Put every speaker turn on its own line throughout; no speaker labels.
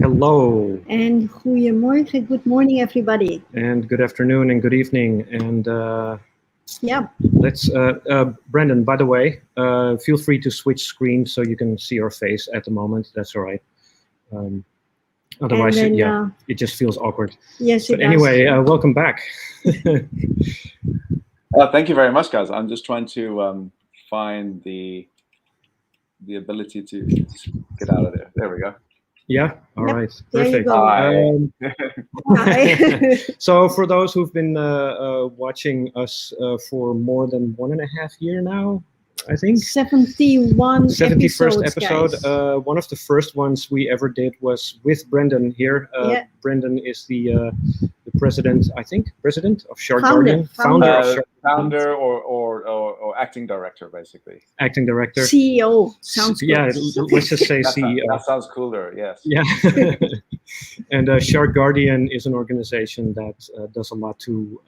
Hello.
And goedemorgen, good morning, everybody.
And good afternoon and good evening. And
Yeah.
let's, Brendon, by the way, feel free to switch screens so you can see your face at the moment. That's all right. Otherwise,
then,
it just feels awkward.
Yes,
But
it
anyway,
does.
welcome back.
Thank you very much, guys. I'm just trying to find the ability to get out of there. There we go.
Yeah. All
Yep,
right.
there you
Perfect.
go.
Hi.
So for those who've been watching us for more than 1.5 years now, I think
71
71st episode.
guys.
One of the first ones we ever did was with Brendon here.
Yeah.
Brendon is the president, I think, president of Shark
Founder.
Guardian, founder of Shark
Founder or acting director, basically.
acting director.
CEO sounds
Yeah,
good.
let's just say
That
CEO.
sounds cooler. Yes.
Yeah. And Shark Guardian is an organization that does a lot to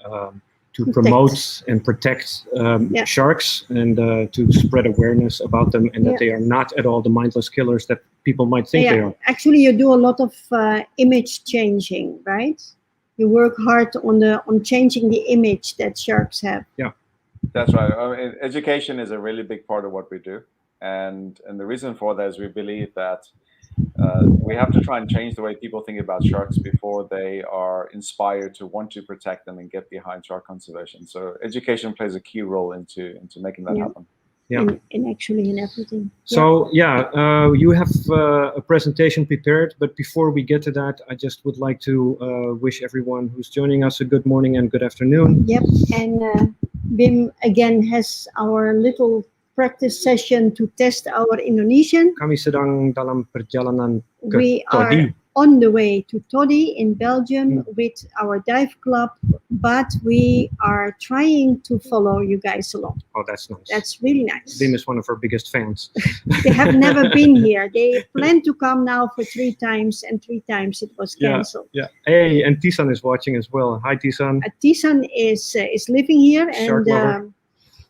promote and protect
Yeah.
sharks and to spread awareness about them, and that
Yeah.
they are not at all the mindless killers that people might think they are.
Actually, you do a lot of image changing, right? You work hard on changing the image that sharks have.
That's right. I mean, education is a really big part of what we do, and the reason for that is we believe that we have to try and change the way people think about sharks before they are inspired to want to protect them and get behind shark conservation. So education plays a key role into making that
Yeah.
happen.
Yeah.
And actually in everything.
So you have a presentation prepared, but before we get to that, I just would like to wish everyone who's joining us a good morning and good afternoon.
Yep, and Wim again has our little practice session to test our Indonesian.
Kami sedang dalam perjalanan ke
We
Todi.
are on the way to Todi in Belgium with our dive club, but we are trying to follow you guys along.
Oh, that's nice.
That's really nice.
Wim is one of our biggest fans.
They have never been here. They planned to come now for 3 times, and 3 times it was cancelled.
Yeah. Hey, and Tisan is watching as well. Hi, Tisan.
Tisan is living here
Shark lover.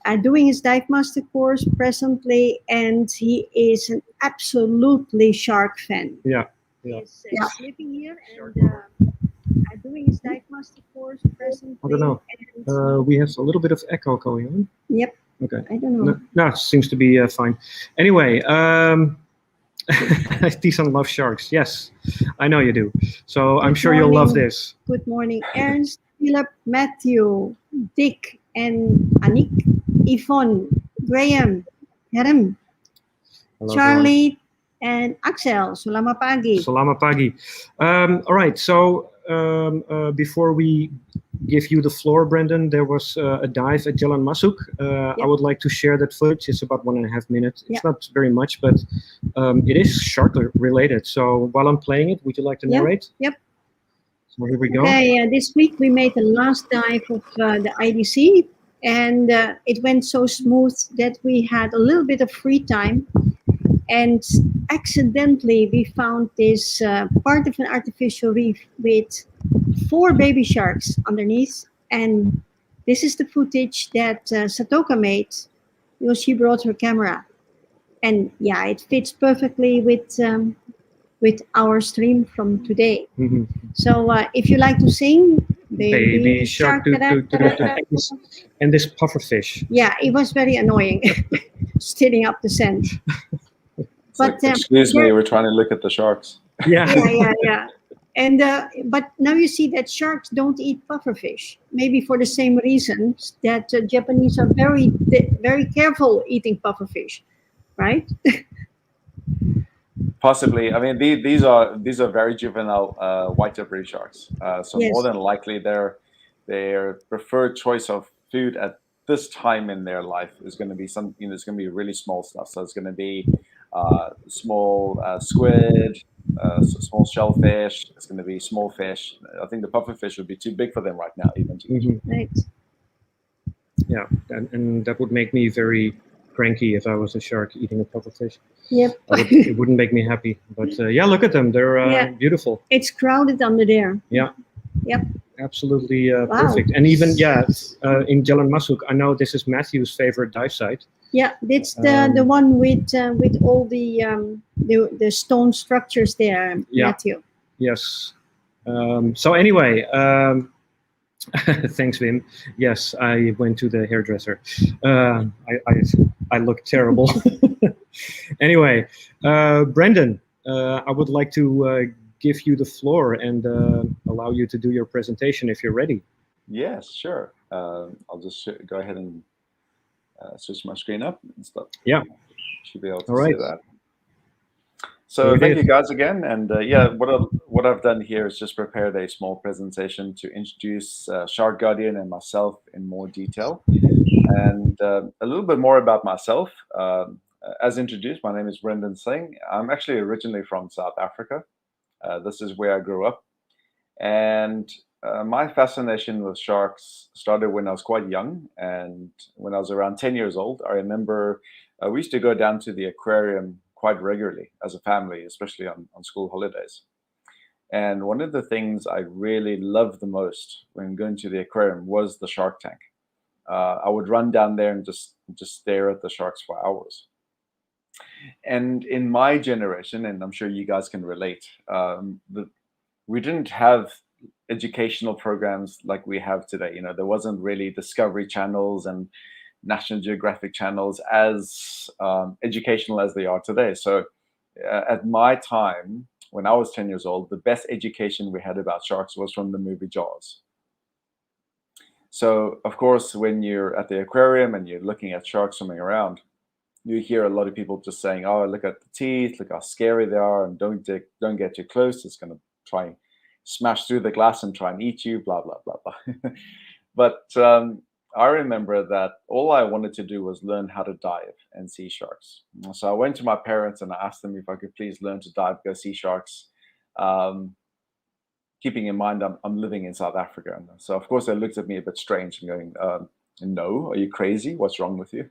and doing his dive master course presently, and he is an absolutely shark fan.
Yeah.
He's living here and doing his dive master course presently.
I don't know.
and
We have a little bit of echo going on.
Yep.
Okay.
I don't know.
No, seems to be fine. Anyway, Tisan loves sharks. Yes, I know you do. So I'm sure you'll love
morning.
this.
Good morning, Ernst, Philip, Matthew, Dick, and Anik, Yvonne, Graham, Herem,
Hello,
Charlie, and Axel. Selamat pagi.
Selamat pagi. All right, so before we give you the floor, Brendon, there was a dive at Jalan Masuk. I would like to share that footage. It's about 1.5 minutes. It's not very much, but it is shark related. So while I'm playing it, would you like to narrate?
Yep.
So here we go.
Okay, this week we made the last dive of the IDC, and it went so smooth that we had a little bit of free time. And accidentally, we found this part of an artificial reef with 4 baby sharks underneath. And this is the footage that Satoka made. She brought her camera. And yeah, it fits perfectly with our stream from today.
Mm-hmm.
So if you like to sing,
Baby shark, and this pufferfish.
Yeah, it was very annoying, stirring up the sand. But
excuse me, we're trying to look at the sharks.
Yeah.
And but now you see that sharks don't eat pufferfish. Maybe for the same reasons that Japanese are very careful eating pufferfish, right?
Possibly. I mean, these are very juvenile white-tip reef sharks. So
Yes.
more than likely, their preferred choice of food at this time in their life is going to be it's going to be really small stuff. So it's going to be small squid, small shellfish. It's going to be small fish. I think the pufferfish would be too big for them right now, even to eat.
Right.
Yeah, and that would make me very cranky if I was a shark eating a pufferfish.
Yep.
It wouldn't make me happy. But yeah, look at them. They're beautiful.
It's crowded under there.
Yeah.
Yep.
Absolutely perfect. And even in Jalan Masuk, I know this is Matthew's favorite dive site.
Yeah, that's the one with all the stone structures there, Matthew.
Yes. So anyway, thanks, Wim. Yes, I went to the hairdresser. I look terrible. Anyway, Brendon, I would like to give you the floor and allow you to do your presentation if you're ready.
Yes, sure. I'll just go ahead and switch my screen up and stuff.
Yeah.
Should be able to
All right.
see that. So thank you guys again. And yeah, what I've done here is just prepared a small presentation to introduce Shark Guardian and myself in more detail. And a little bit more about myself. As introduced, my name is Brendon Singh. I'm actually originally from South Africa. This is where I grew up. And my fascination with sharks started when I was quite young. And when I was around 10 years old, I remember we used to go down to the aquarium quite regularly as a family, especially on school holidays. And one of the things I really loved the most when going to the aquarium was the shark tank. I would run down there and just stare at the sharks for hours. And in my generation, and I'm sure you guys can relate, we didn't have educational programs like we have today. You know, there wasn't really Discovery channels and National Geographic channels as educational as they are today. So at my time, when I was 10 years old, the best education we had about sharks was from the movie Jaws. So, of course, when you're at the aquarium and you're looking at sharks swimming around, you hear a lot of people just saying, "Oh, look at the teeth, look how scary they are, and don't get too close. It's going to try and smash through the glass and try and eat you." Blah blah blah blah. But I remember that all I wanted to do was learn how to dive and see sharks. So I went to my parents and I asked them if I could please learn to dive, go see sharks. Keeping in mind I'm living in South Africa, and so of course they looked at me a bit strange and going, "No, are you crazy? What's wrong with you?"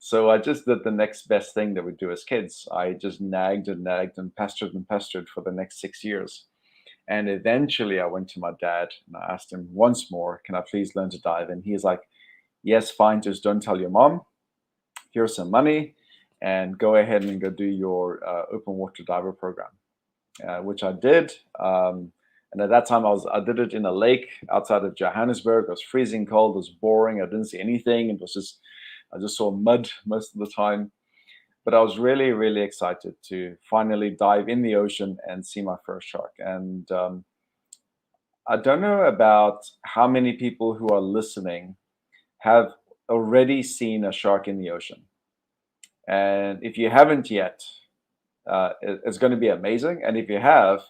So I just did the next best thing that we do as kids. I just nagged and nagged and pestered for the next 6 years. And eventually I went to my dad and I asked him once more, "Can I please learn to dive?" And he's like, "Yes, fine, just don't tell your mom. Here's some money and go ahead and go do your open water diver program," which I did. And at that time, I did it in a lake outside of Johannesburg. It was freezing cold. It was boring. I didn't see anything. I just saw mud most of the time. But I was really, really excited to finally dive in the ocean and see my first shark. And I don't know about how many people who are listening have already seen a shark in the ocean. And if you haven't yet, it's going to be amazing. And if you have,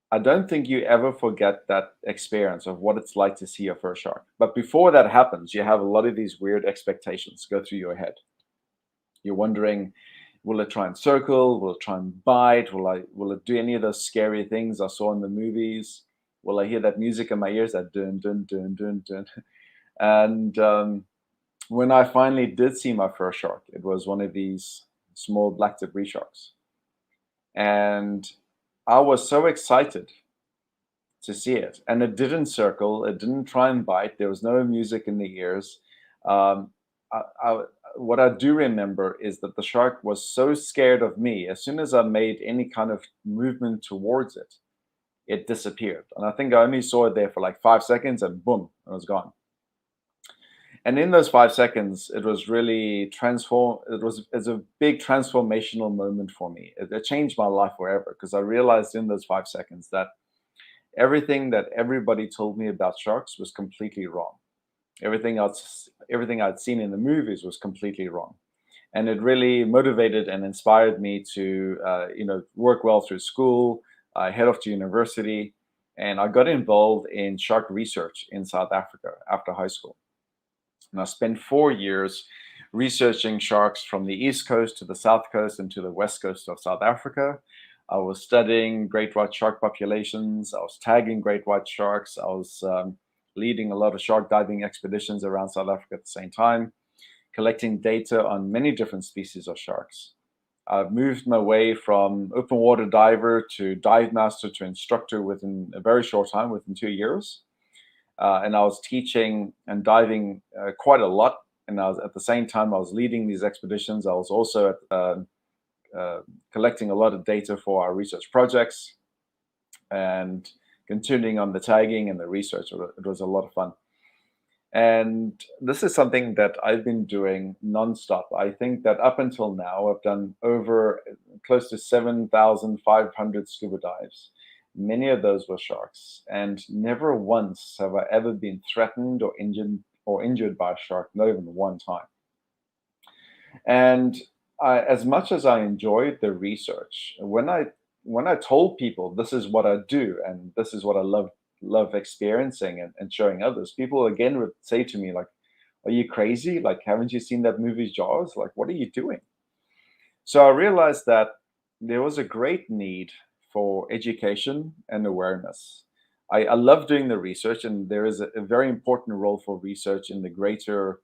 I don't think you ever forget that experience of what it's like to see your first shark. But before that happens, you have a lot of these weird expectations go through your head. You're wondering, will it try and circle? Will it try and bite? Will it do any of those scary things I saw in the movies? Will I hear that music in my ears, that dun dun dun dun dun? And when I finally did see my first shark, it was one of these small black-tip reef sharks. And I was so excited to see it. And it didn't circle. It didn't try and bite. There was no music in the ears. What I do remember is that the shark was so scared of me. As soon as I made any kind of movement towards it, it disappeared. And I think I only saw it there for like 5 seconds and boom, it was gone. And in those 5 seconds, it was really it's a big transformational moment for me. It changed my life forever because I realized in those 5 seconds that everything that everybody told me about sharks was completely wrong. Everything I'd seen in the movies was completely wrong. And it really motivated and inspired me to work well through school, head off to university, and I got involved in shark research in South Africa after high school. And I spent 4 years researching sharks from the East Coast to the South Coast and to the West Coast of South Africa. I was studying great white shark populations. I was tagging great white sharks. I was leading a lot of shark diving expeditions around South Africa at the same time, collecting data on many different species of sharks. I've moved my way from open water diver to dive master to instructor within a very short time, within 2 years. And I was teaching and diving quite a lot. And at the same time, I was leading these expeditions. I was also collecting a lot of data for our research projects. and continuing on the tagging and the research. It was a lot of fun. And this is something that I've been doing nonstop. I think that up until now, I've done over close to 7,500 scuba dives. Many of those were sharks, and never once have I ever been threatened or injured by a shark, not even one time. And as much as I enjoyed the research, when I told people this is what I do and this is what I love experiencing and showing others, people again would say to me like, "Are you crazy? Like, haven't you seen that movie Jaws? Like, what are you doing?" So I realized that there was a great need for education and awareness. I love doing the research, and there is a very important role for research in the greater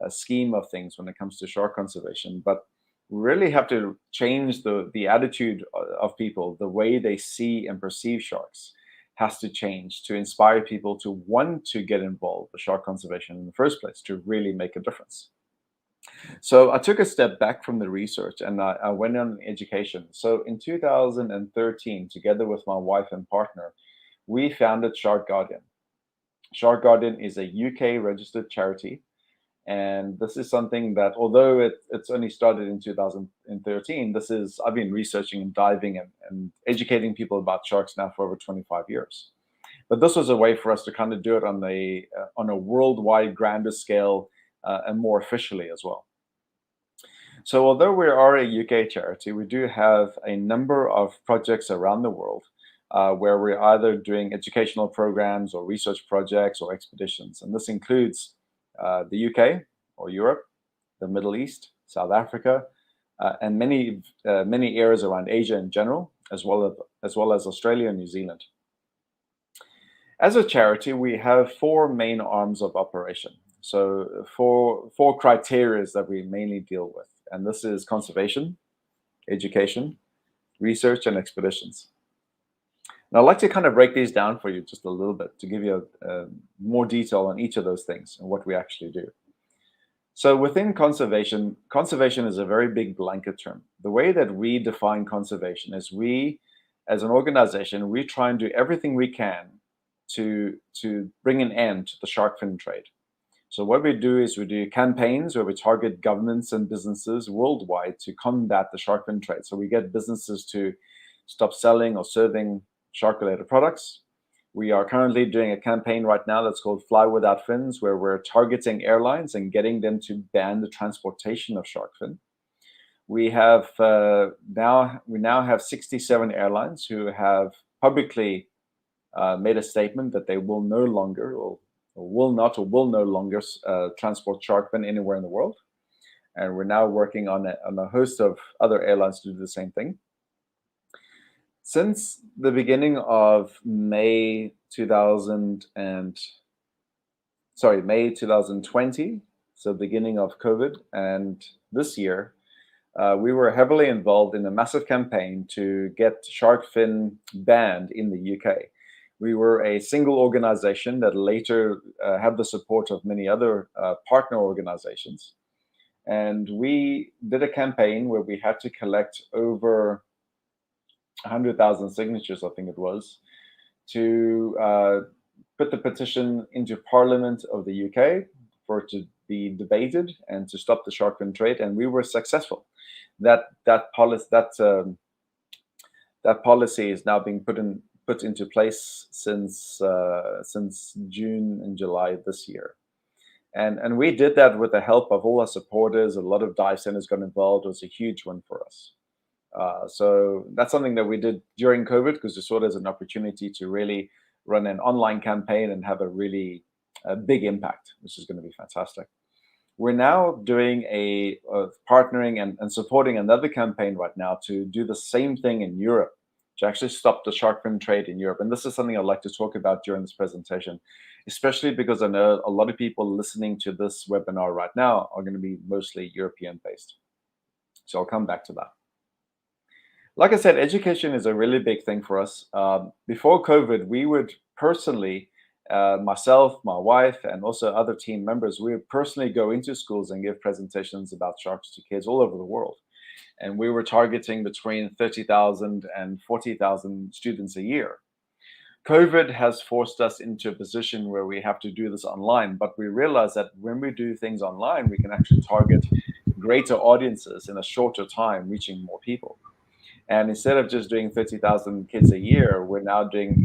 scheme of things when it comes to shark conservation. But we really have to change the attitude of people, the way they see and perceive sharks has to change to inspire people to want to get involved with shark conservation in the first place, to really make a difference. So I took a step back from the research and I went on education. So in 2013, together with my wife and partner, we founded Shark Guardian. Shark Guardian is a UK registered charity. And this is something that, although it's only started in 2013, I've been researching and diving and educating people about sharks now for over 25 years. But this was a way for us to kind of do it on a worldwide grander scale and more officially as well. So although we are a UK charity, we do have a number of projects around the world where we're either doing educational programs or research projects or expeditions. And this includes the UK or Europe, the Middle East, South Africa, and many areas around Asia in general, as well as Australia and New Zealand. As a charity, we have four main arms of operation. So four criteria that we mainly deal with, and this is conservation, education, research, and expeditions. And I'd like to kind of break these down for you just a little bit to give you more detail on each of those things and what we actually do. So within conservation is a very big blanket term. The way that we define conservation is we, as an organization, we try and do everything we can to bring an end to the shark fin trade. So what we do is we do campaigns where we target governments and businesses worldwide to combat the shark fin trade. So we get businesses to stop selling or serving shark-related products. We are currently doing a campaign right now that's called Fly Without Fins, where we're targeting airlines and getting them to ban the transportation of shark fin. We have now have 67 airlines who have publicly made a statement that they will no longer will no longer transport shark fin anywhere in the world. And we're now working on a host of other airlines to do the same thing. Since the beginning of May 2020, so beginning of COVID, and this year, we were heavily involved in a massive campaign to get shark fin banned in the UK. We were a single organization that later had the support of many other partner organizations. And we did a campaign where we had to collect over 100,000 signatures, I think it was, to put the petition into Parliament of the UK for it to be debated and to stop the shark fin trade. And we were successful. That policy is now being put into place since June and July this year. And we did that with the help of all our supporters. A lot of dive centers got involved. It was a huge one for us. So that's something that we did during COVID because we saw it as an opportunity to really run an online campaign and have a really big impact, which is going to be fantastic. We're now doing a partnering and supporting another campaign right now to do the same thing in Europe, to actually stop the shark fin trade in Europe. And this is something I'd like to talk about during this presentation, especially because I know a lot of people listening to this webinar right now are going to be mostly European based. So I'll come back to that. Like I said, education is a really big thing for us. Before COVID, we would personally, myself, my wife, and also other team members, we would personally go into schools and give presentations about sharks to kids all over the world. And we were targeting between 30,000 and 40,000 students a year. COVID has forced us into a position where we have to do this online, but we realize that when we do things online, we can actually target greater audiences in a shorter time, reaching more people. And instead of just doing 30,000 kids a year, we're now doing,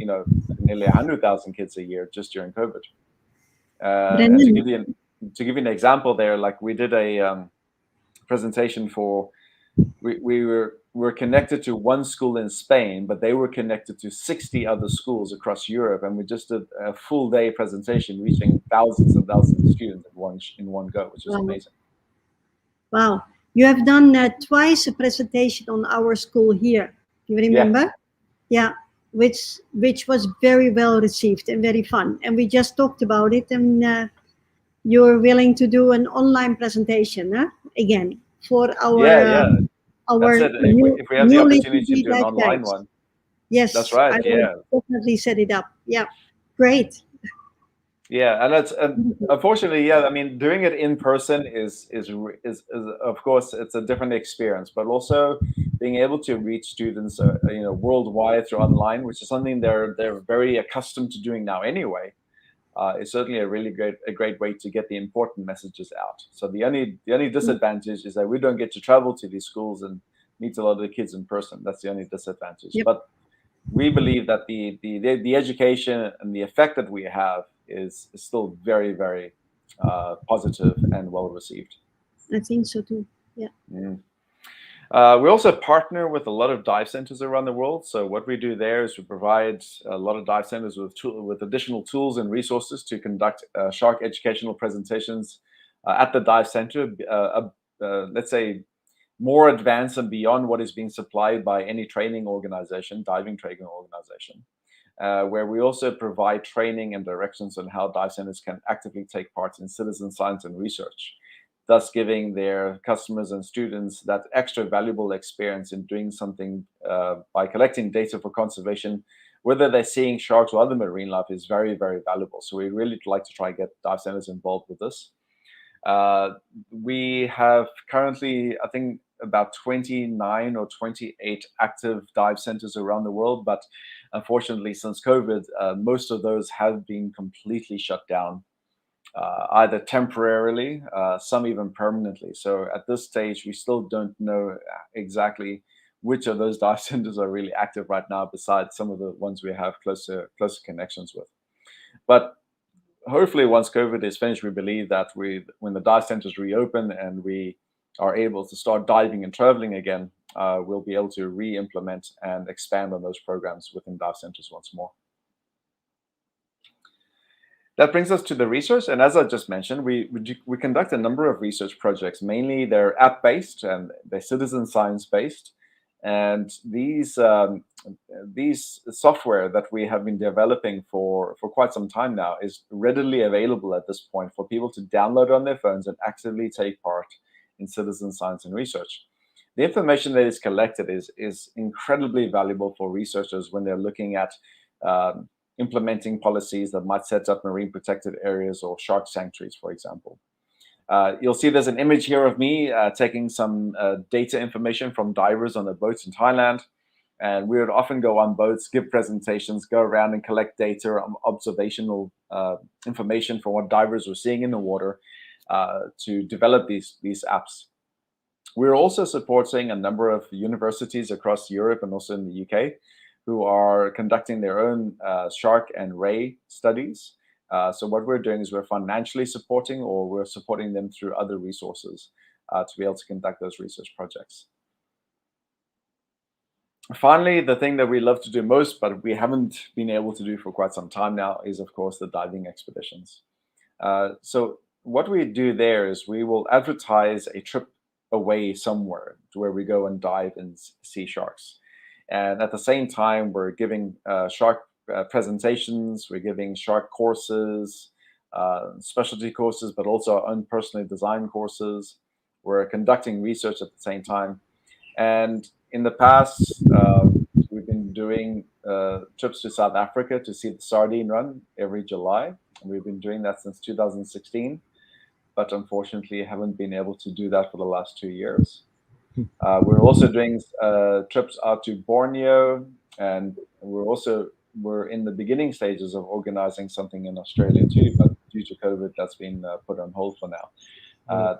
nearly 100,000 kids a year just during COVID. And to
Brendon,
give you an example there, like we did a presentation for, we were connected to one school in Spain, but they were connected to 60 other schools across Europe, and we just did a full day presentation, reaching thousands and thousands of students in one go, which was
wow.
amazing.
Wow. You have done twice a presentation on our school here. You remember? Yeah. Which was very well received and very fun. And we just talked about it, and you're willing to do an online presentation again for our
That's it. If we have the
newly
opportunity to do an online one.
Yes,
that's right.
I will definitely set it up. Yeah, great.
Yeah, and that's unfortunately, yeah. I mean, doing it in person is of course it's a different experience, but also being able to reach students, worldwide through online, which is something they're very accustomed to doing now anyway, is certainly a really great way to get the important messages out. So the only disadvantage is that we don't get to travel to these schools and meet a lot of the kids in person. That's the only disadvantage.
Yep.
But we believe that the education and the effect that we have is still very, very positive and well received.
I think so too. Yeah.
We also partner with a lot of dive centers around the world. So what we do there is we provide a lot of dive centers with additional tools and resources to conduct shark educational presentations at the dive center. Let's say more advanced and beyond what is being supplied by any training organization, diving training organization, where we also provide training and directions on how dive centers can actively take part in citizen science and research, thus giving their customers and students that extra valuable experience in doing something by collecting data for conservation, whether they're seeing sharks or other marine life, is very, very valuable. So we really like to try and get dive centers involved with this. We have currently, I think, about 29 or 28 active dive centers around the world, but unfortunately, since COVID, most of those have been completely shut down, either temporarily, some even permanently. So at this stage, we still don't know exactly which of those dive centers are really active right now, besides some of the ones we have closer connections with. But hopefully, once COVID is finished, we believe that when the dive centers reopen and we are able to start diving and traveling again, we'll be able to re-implement and expand on those programs within dive centers once more. That brings us to the research, and as I just mentioned, we conduct a number of research projects. Mainly, they're app-based and they're citizen science-based, and these software that we have been developing for quite some time now is readily available at this point for people to download on their phones and actively take part in citizen science and research. The information that is collected is incredibly valuable for researchers when they're looking at implementing policies that might set up marine protected areas or shark sanctuaries, for example. You'll see there's an image here of me taking some data information from divers on the boats in Thailand. And we would often go on boats, give presentations, go around and collect data, observational information from what divers were seeing in the water to develop these apps. We're also supporting a number of universities across Europe and also in the UK who are conducting their own shark and ray studies. So what we're doing is we're financially supporting, or we're supporting them through other resources to be able to conduct those research projects. Finally, the thing that we love to do most, but we haven't been able to do for quite some time now, is of course the diving expeditions. So what we do there is we will advertise a trip away somewhere to where we go and dive and see sharks. And at the same time, we're giving shark presentations, we're giving shark courses, specialty courses, but also our own personally designed courses. We're conducting research at the same time. And in the past, we've been doing trips to South Africa to see the sardine run every July. And we've been doing that since 2016, but unfortunately haven't been able to do that for the last 2 years. We're also doing trips out to Borneo, and we're also we're in the beginning stages of organizing something in Australia too, but due to COVID, that's been put on hold for now.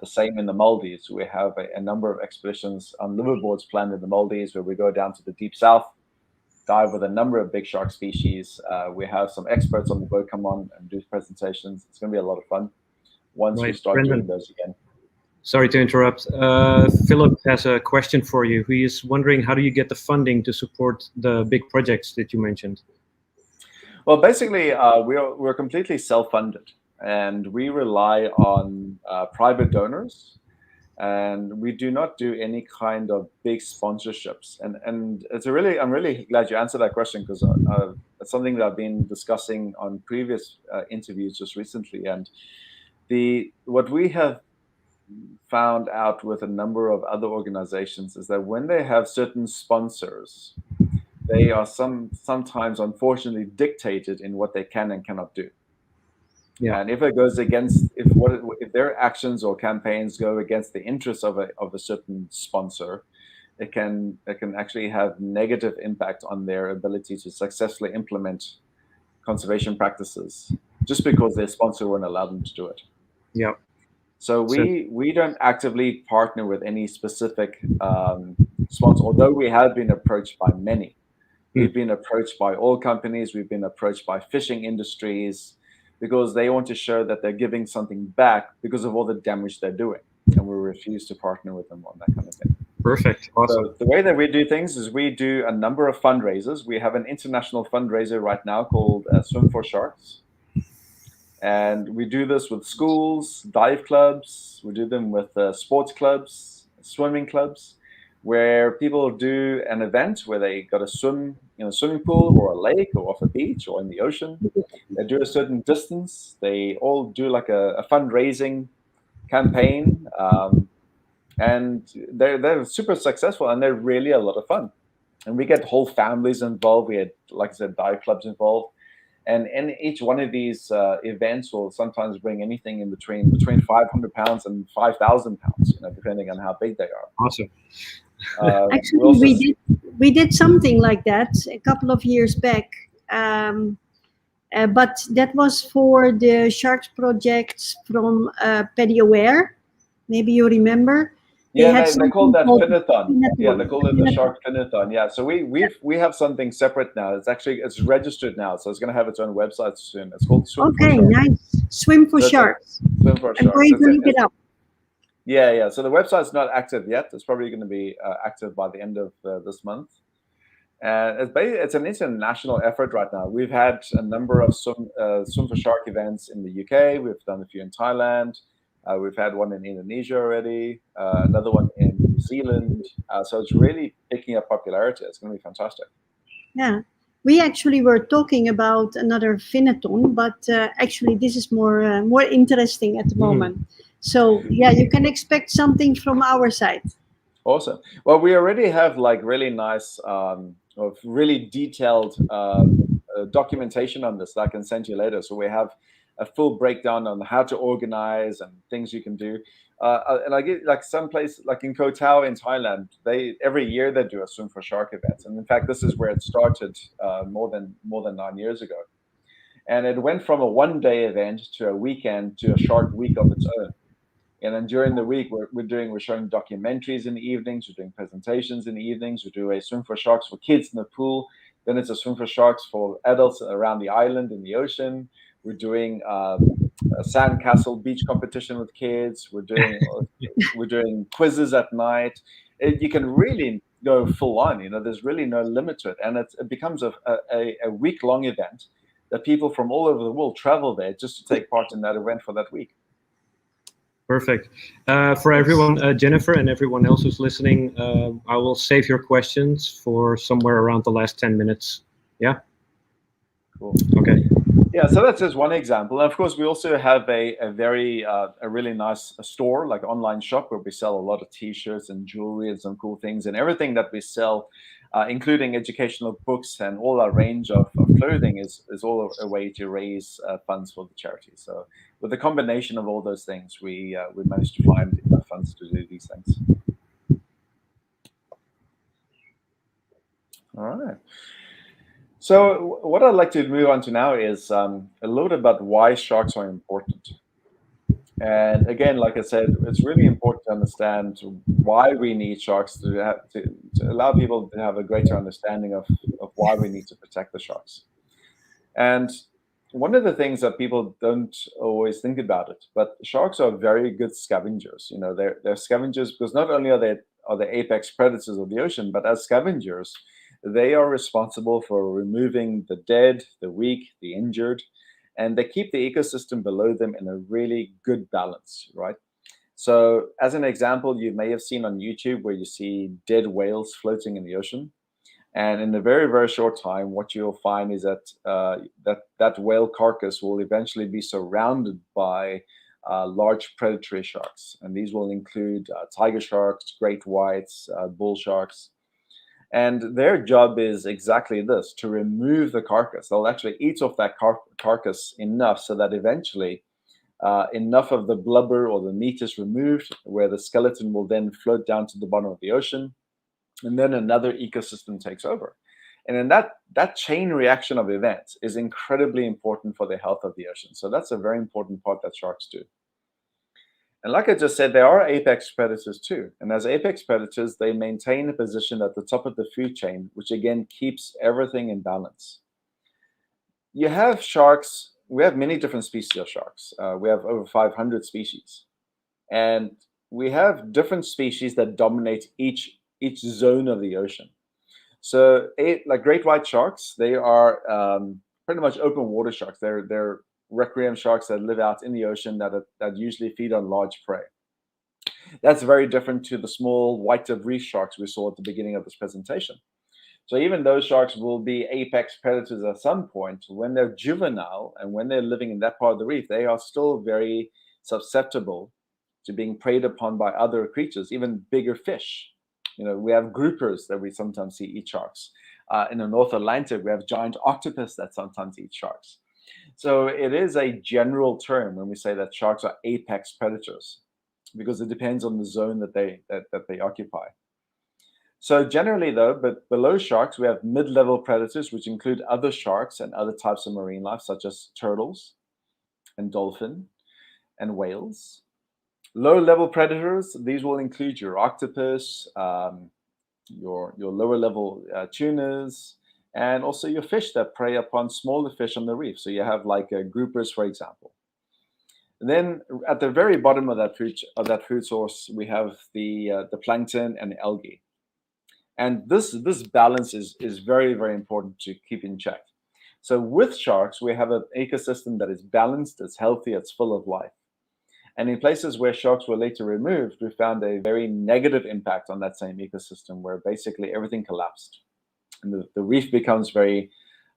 The same in the Maldives. We have a number of expeditions on liveaboards planned in the Maldives, where we go down to the deep south, dive with a number of big shark species. We have some experts on the boat come on and do presentations. It's going to be a lot of fun once we start
Brendon,
doing those again.
Sorry to interrupt. Philip has a question for you. He is wondering, how do you get the funding to support the big projects that you mentioned?
Well, basically, we're completely self-funded, and we rely on private donors, and we do not do any kind of big sponsorships. And I'm really glad you answered that question, because it's something that I've been discussing on previous interviews just recently. And what we have found out with a number of other organizations is that when they have certain sponsors, they are sometimes unfortunately dictated in what they can and cannot do. Yeah. And if it goes against, if their actions or campaigns go against the interests of a certain sponsor, it can actually have negative impact on their ability to successfully implement conservation practices, just because their sponsor won't allow them to do it.
Yeah.
So we don't actively partner with any specific sponsor, although we have been approached by many. We've been approached by oil companies. We've been approached by fishing industries, because they want to show that they're giving something back because of all the damage they're doing. And we refuse to partner with them on that kind of thing.
Perfect. Awesome.
So the way that we do things is we do a number of fundraisers. We have an international fundraiser right now called Swim for Sharks. And we do this with schools, dive clubs. We do them with sports clubs, swimming clubs, where people do an event where they got to swim in a swimming pool or a lake or off a beach or in the ocean. They do a certain distance. They all do like a fundraising campaign, and they're super successful, and they're really a lot of fun. And we get whole families involved. We had, like I said, dive clubs involved. And in each one of these events will sometimes bring anything in between 500 pounds and 5,000 pounds, depending on how big they are.
Awesome.
Actually, we did something like that a couple of years back, but that was for the Sharks projects from Paddy Aware. Maybe you remember.
Yeah, they call that Finathon. Yeah, they call it the Shark Finathon. Yeah, so we have something separate now. It's registered now, so it's going to have its own website soon. It's called Swim for Sharks.
Nice. Swim for Sharks.
Swim for Sharks.
I'm going to look it up.
Yeah. So the website's not active yet. It's probably going to be active by the end of this month. And it's an international effort right now. We've had a number of Swim for Shark events in the UK. We've done a few in Thailand. We've had one in Indonesia already, another one in New Zealand. So it's really picking up popularity. It's going to be fantastic.
Yeah. We actually were talking about another Finathon, but actually this is more interesting at the moment. So yeah, you can expect something from our side.
Awesome. Well, we already have like really nice, really detailed documentation on this that I can send you later. So we have a full breakdown on how to organize and things you can do. And I get like some place like in Koh Tao in Thailand, every year they do a Swim for Shark event. And in fact, this is where it started more than 9 years ago. And it went from a one-day event to a weekend to a Shark Week of its own. And then during the week, we're showing documentaries in the evenings, we're doing presentations in the evenings, we do a Swim for Sharks for kids in the pool. Then it's a Swim for Sharks for adults around the island in the ocean. We're doing a sandcastle beach competition with kids. We're doing quizzes at night. You can really go full on. There's really no limit to it, and it becomes a week-long event that people from all over the world travel there just to take part in that event for that week.
Perfect. For everyone, Jennifer and everyone else who's listening, I will save your questions for somewhere around the last 10 minutes. Yeah.
Cool.
Okay.
Yeah, so that's just one example. And of course, we also have a really nice store, like online shop, where we sell a lot of T-shirts and jewelry and some cool things, and everything that we sell, including educational books and all our range of clothing, is all a way to raise funds for the charity. So with the combination of all those things, we managed to find enough funds to do these things. All right. So what I'd like to move on to now is a little bit about why sharks are important. And again, like I said, it's really important to understand why we need sharks to allow people to have a greater understanding of why we need to protect the sharks. And one of the things that people don't always think about it, but sharks are very good scavengers. You know, they're scavengers because not only are they apex predators of the ocean, but as scavengers, they are responsible for removing the dead, the weak, the injured, and they keep the ecosystem below them in a really good balance, right? So, as an example, you may have seen on YouTube where you see dead whales floating in the ocean. And in a very, very short time, what you'll find is that that whale carcass will eventually be surrounded by large predatory sharks. And these will include tiger sharks, great whites, bull sharks. And their job is exactly this, to remove the carcass. They'll actually eat off that carcass enough so that eventually enough of the blubber or the meat is removed, where the skeleton will then float down to the bottom of the ocean, and then another ecosystem takes over. And then that chain reaction of events is incredibly important for the health of the ocean. So that's a very important part that sharks do. And like I just said, they are apex predators too. And as apex predators, they maintain a position at the top of the food chain, which again keeps everything in balance. You have sharks, we have many different species of sharks. We have over 500 species. And we have different species that dominate each zone of the ocean. So, like great white sharks, they are pretty much open water sharks. They're requiem sharks that live out in the ocean that usually feed on large prey. That's very different to the small white-tipped reef sharks we saw at the beginning of this presentation. So even those sharks will be apex predators at some point. When they're juvenile and when they're living in that part of the reef, they are still very susceptible to being preyed upon by other creatures, even bigger fish. You know, we have groupers that we sometimes see eat sharks. In the North Atlantic, we have giant octopus that sometimes eat sharks. So it is a general term when we say that sharks are apex predators, because it depends on the zone that they occupy. So generally, though, but below sharks, we have mid-level predators, which include other sharks and other types of marine life, such as turtles and dolphin and whales. Low-level predators, these will include your octopus, your lower-level tunas, and also your fish that prey upon smaller fish on the reef. So you have like groupers, for example. And then at the very bottom of that food source, we have the plankton and the algae. And this balance is very, very important to keep in check. So with sharks, we have an ecosystem that is balanced, it's healthy, it's full of life. And in places where sharks were later removed, we found a very negative impact on that same ecosystem, where basically everything collapsed. And the reef becomes very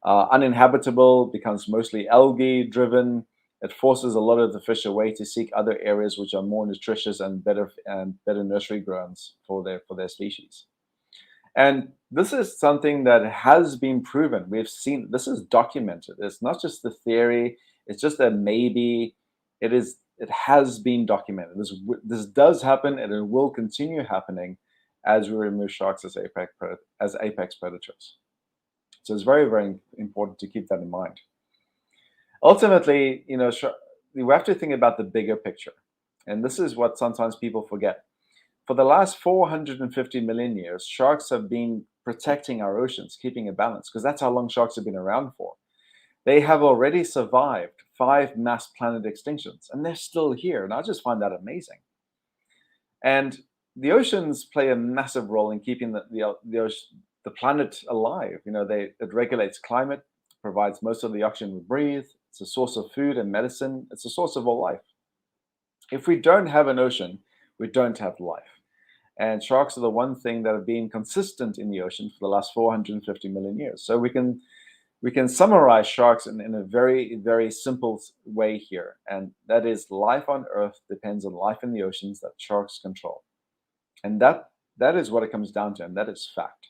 uninhabitable, becomes mostly algae driven. It forces a lot of the fish away to seek other areas which are more nutritious and better nursery grounds for their species. And this is something that has been proven. We've seen, this is documented. It's not just the theory. It's just that maybe it has been documented. This does happen, and it will continue happening as we remove sharks as apex predators. So it's very, very important to keep that in mind. Ultimately, you know, we have to think about the bigger picture. And this is what sometimes people forget. For the last 450 million years, sharks have been protecting our oceans, keeping a balance, because that's how long sharks have been around for. They have already survived 5 mass planet extinctions, and they're still here. And I just find that amazing. And the oceans play a massive role in keeping the planet alive. You know, it regulates climate, provides most of the oxygen we breathe. It's a source of food and medicine. It's a source of all life. If we don't have an ocean, we don't have life. And sharks are the one thing that have been consistent in the ocean for the last 450 million years. So we can summarize sharks in a very, very simple way here. And that is, life on Earth depends on life in the oceans that sharks control. And that is what it comes down to, and that is fact.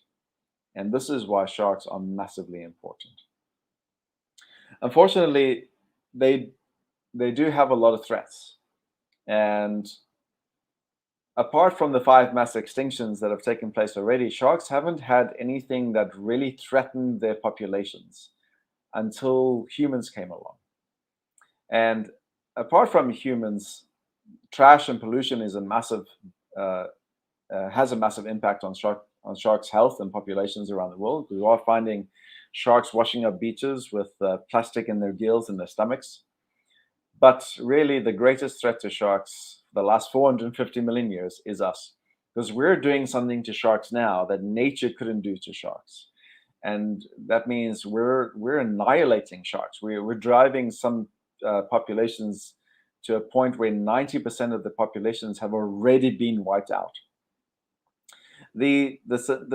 And this is why sharks are massively important. Unfortunately, they do have a lot of threats. And apart from the 5 mass extinctions that have taken place already, sharks haven't had anything that really threatened their populations until humans came along. And apart from humans, trash and pollution is a massive has a massive impact on sharks' health and populations around the world. We are finding sharks washing up beaches with plastic in their gills and their stomachs. But really, the greatest threat to sharks for the last 450 million years is us, because we're doing something to sharks now that nature couldn't do to sharks. And that means we're annihilating sharks. We're driving some populations to a point where 90% of the populations have already been wiped out. The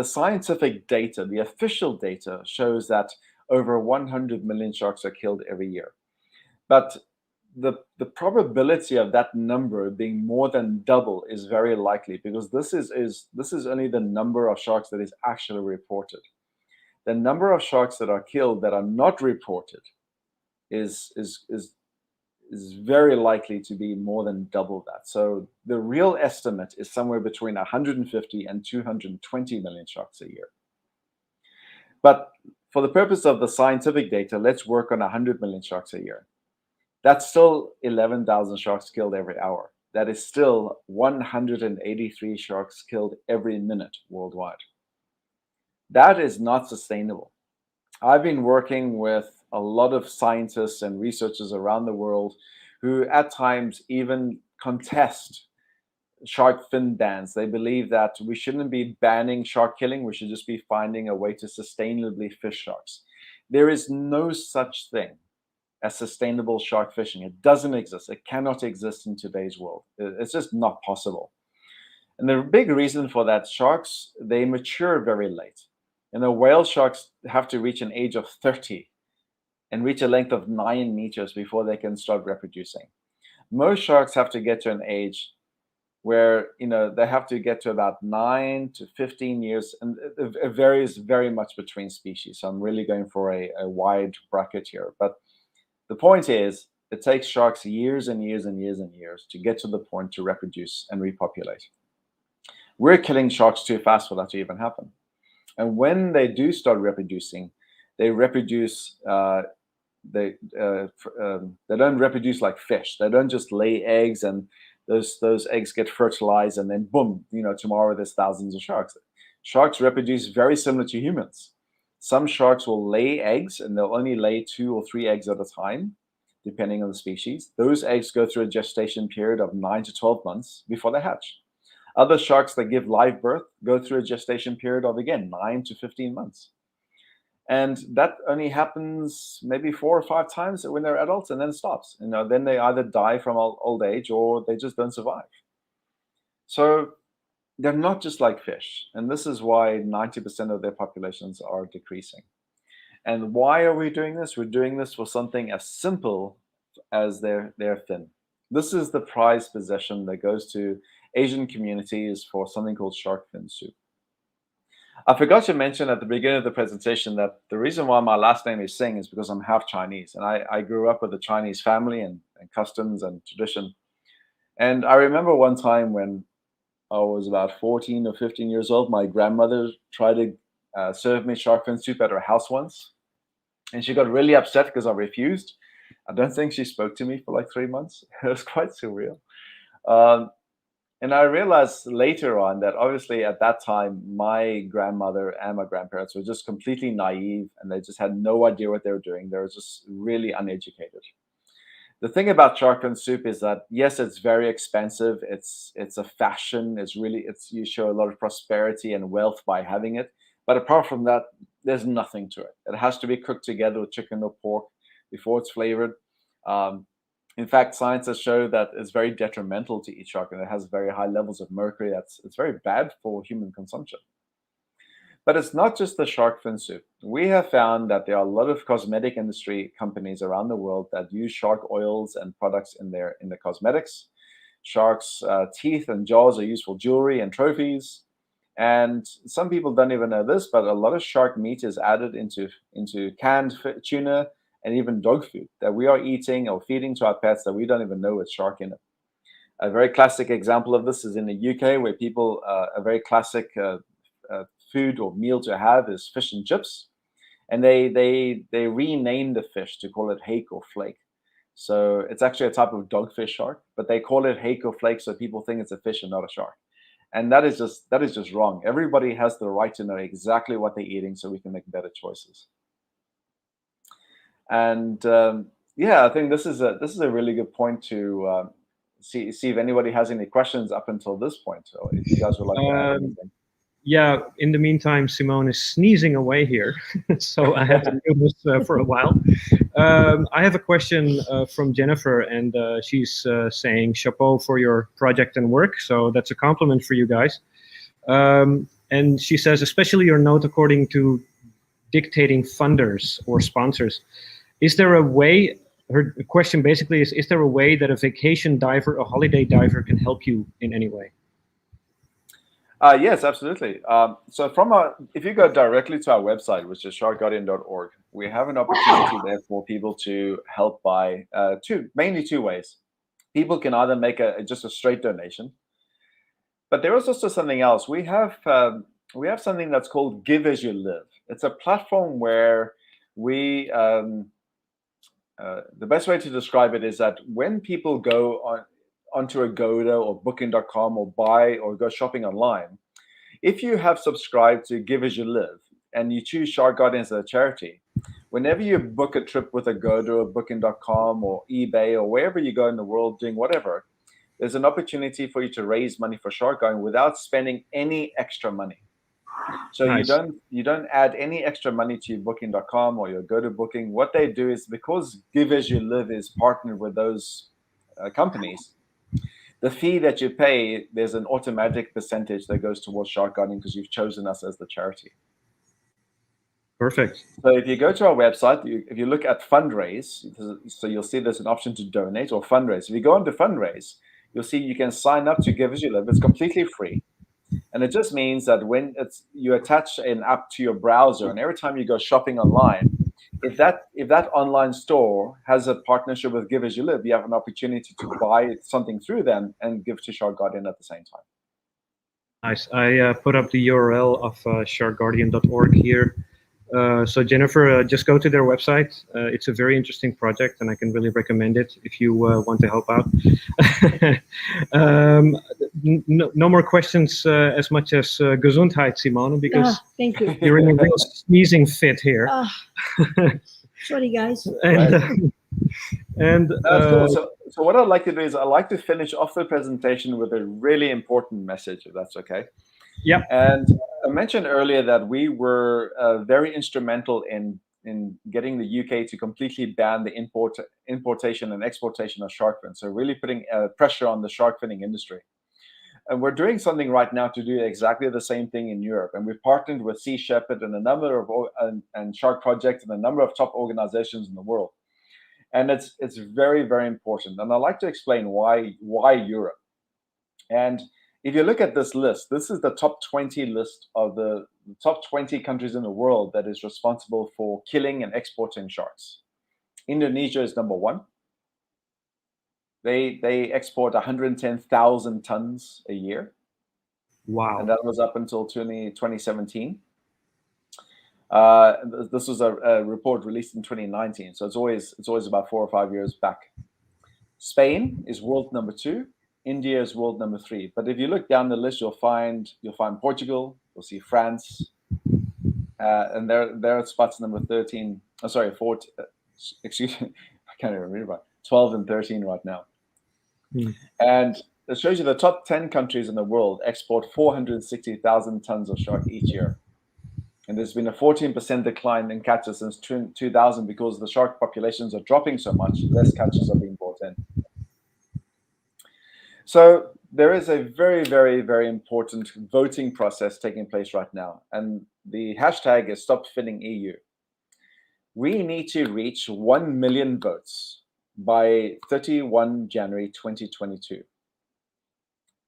scientific data, the official data, shows that over 100 million sharks are killed every year. But the probability of that number being more than double is very likely, because this is only the number of sharks that is actually reported. The number of sharks that are killed that are not reported is very likely to be more than double that. So the real estimate is somewhere between 150 and 220 million sharks a year. But for the purpose of the scientific data, let's work on 100 million sharks a year. That's still 11,000 sharks killed every hour. That is still 183 sharks killed every minute worldwide. That is not sustainable. I've been working with a lot of scientists and researchers around the world who at times even contest shark fin bans. They believe that we shouldn't be banning shark killing. We should just be finding a way to sustainably fish sharks. There is no such thing as sustainable shark fishing. It doesn't exist. It cannot exist in today's world. It's just not possible. And the big reason for that, sharks, they mature very late. And the whale sharks have to reach an age of 30 and reach a length of 9 meters before they can start reproducing. Most sharks have to get to an age where they have to get to about 9 to 15 years, and it varies very much between species. So I'm really going for a wide bracket here. But the point is, it takes sharks years and years and years and years to get to the point to reproduce and repopulate. We're killing sharks too fast for that to even happen. And when they do start reproducing, they reproduce. They don't reproduce like fish. They don't just lay eggs and those eggs get fertilized and then boom, tomorrow there's thousands of sharks. Sharks reproduce very similar to humans. Some sharks will lay eggs and they'll only lay 2 or 3 eggs at a time, depending on the species. Those eggs go through a gestation period of 9 to 12 months before they hatch. Other sharks that give live birth go through a gestation period of, again, 9 to 15 months. And that only happens maybe 4 or 5 times when they're adults and then stops. Then they either die from old age or they just don't survive. So they're not just like fish. And this is why 90% of their populations are decreasing. And why are we doing this? We're doing this for something as simple as their fin. This is the prized possession that goes to Asian communities for something called shark fin soup. I forgot to mention at the beginning of the presentation that the reason why my last name is Singh is because I'm half Chinese. And I grew up with a Chinese family and customs and tradition. And I remember one time when I was about 14 or 15 years old, my grandmother tried to serve me shark fin soup at her house once. And she got really upset because I refused. I don't think she spoke to me for like 3 months. It was quite surreal. And I realized later on that obviously at that time, my grandmother and my grandparents were just completely naive and they just had no idea what they were doing. They were just really uneducated. The thing about shark fin soup is that, yes, it's very expensive. It's a fashion. You show a lot of prosperity and wealth by having it. But apart from that, there's nothing to it. It has to be cooked together with chicken or pork before it's flavored. In fact, science has shown that it's very detrimental to eat shark and it has very high levels of mercury. It's very bad for human consumption. But it's not just the shark fin soup. We have found that there are a lot of cosmetic industry companies around the world that use shark oils and products in their cosmetics. Sharks' teeth and jaws are used for jewelry and trophies. And some people don't even know this, but a lot of shark meat is added into canned tuna and even dog food that we are eating or feeding to our pets that we don't even know with shark in it. A very classic example of this is in the UK, where people, a very classic food or meal to have is fish and chips. And they renamed the fish to call it hake or flake. So it's actually a type of dogfish shark, but they call it hake or flake so people think it's a fish and not a shark. And that is just wrong. Everybody has the right to know exactly what they're eating so we can make better choices. And yeah, I think this is a really good point to see if anybody has any questions up until this point, or if you guys would like to add anything.
Yeah, in the meantime, Simone is sneezing away here, so I had to do this for a while. I have a question from Jennifer, and she's saying, chapeau for your project and work, so that's a compliment for you guys. And she says, especially your note according to dictating funders or sponsors. Is there a way, her question basically is there a way that a vacation diver, a holiday diver can help you in any way?
Yes, absolutely. So if you go directly to our website, which is sharkguardian.org, we have an opportunity there for people to help by mainly two ways. People can either make just a straight donation, but there is also something else. We have something that's called Give As You Live. It's a platform where we the best way to describe it is that when people go onto Agoda or Booking.com or buy or go shopping online, if you have subscribed to Give As You Live and you choose Shark Guardians as a charity, whenever you book a trip with Agoda or Booking.com or eBay or wherever you go in the world doing whatever, there's an opportunity for you to raise money for Shark Guardian without spending any extra money. So
Nice.
you don't add any extra money to your Booking.com or your Go-To Booking. What they do is, because Give As You Live is partnered with those companies, the fee that you pay, there's an automatic percentage that goes towards Shark Guardian because you've chosen us as the charity.
Perfect.
So if you go to our website, if you look at fundraise, so you'll see there's an option to donate or fundraise. If you go into fundraise, you'll see you can sign up to Give As You Live. It's completely free. And it just means that when you attach an app to your browser, and every time you go shopping online, if that online store has a partnership with Give As You Live, you have an opportunity to buy something through them and give to Shark Guardian at the same time.
Nice. I put up the URL of sharkguardian.org here. So Jennifer, just go to their website. It's a very interesting project, and I can really recommend it if you want to help out. No more questions as much as Gesundheit, Simone, because
thank you.
you're in a real sneezing fit here.
Sorry, guys.
And
That's cool. So what I'd like to do is I'd like to finish off the presentation with a really important message, if that's okay.
Yeah.
And I mentioned earlier that we were very instrumental in getting the UK to completely ban the importation and exportation of shark fin. So really putting pressure on the shark finning industry. And we're doing something right now to do exactly the same thing in Europe. And we've partnered with Sea Shepherd and a number of and Shark Project and a number of top organizations in the world. And it's very, very important. And I'd like to explain why Europe. And if you look at this list, this is the top 20 list of the top 20 countries in the world that is responsible for killing and exporting sharks. Indonesia is number one. They export 110,000 tons a year.
Wow.
And that was up until 2017. This was a report released in 2019. So it's always about 4 or 5 years back. Spain is world number 2. India is world number 3. But if you look down the list, you'll find Portugal, you'll see France, and they're at spots number 13. Oh, sorry, 14. Excuse me, I can't even remember. 12 and 13 right now. And it shows you the top 10 countries in the world export 460,000 tons of shark each year. And there's been a 14% decline in catches since 2000 because the shark populations are dropping so much, less catches are being brought in. So there is a very, very, very important voting process taking place right now. And the hashtag is StopFinningEU. We need to reach 1 million votes by 31 January 2022.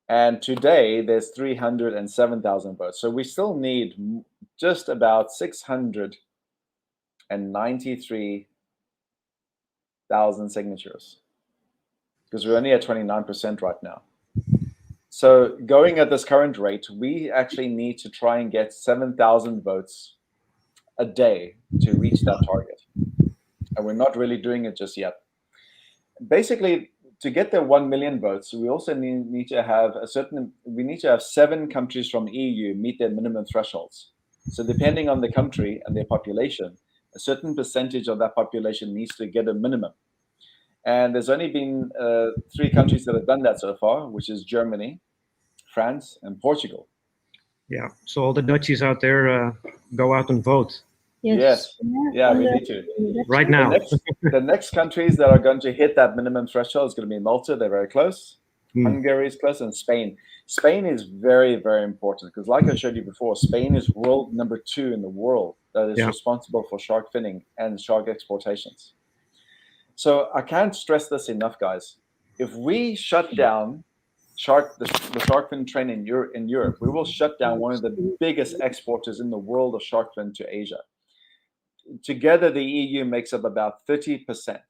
And today there's 307,000 votes. So we still need just about 693,000 signatures. because we're only at 29% right now. So going at this current rate, we actually need to try and get 7,000 votes a day to reach that target. And we're not really doing it just yet. Basically, to get the 1 million votes, we also need to have we need to have 7 countries from EU meet their minimum thresholds. So depending on the country and their population, a certain percentage of that population needs to get a minimum. And there's only been 3 countries that have done that so far, which is Germany, France, and Portugal.
Yeah. So all the Dutchies out there, go out and vote.
Yes. Yeah, we need to.
Right now.
The next countries that are going to hit that minimum threshold is going to be Malta. They're very close. Hungary is close, and Spain. Spain is very, very important because, like I showed you before, Spain is world number 2 in the world that is responsible for shark finning and shark exportations. So I can't stress this enough, guys. If we shut down the shark fin trade in Europe, we will shut down one of the biggest exporters in the world of shark fin to Asia. Together, the EU makes up about 30%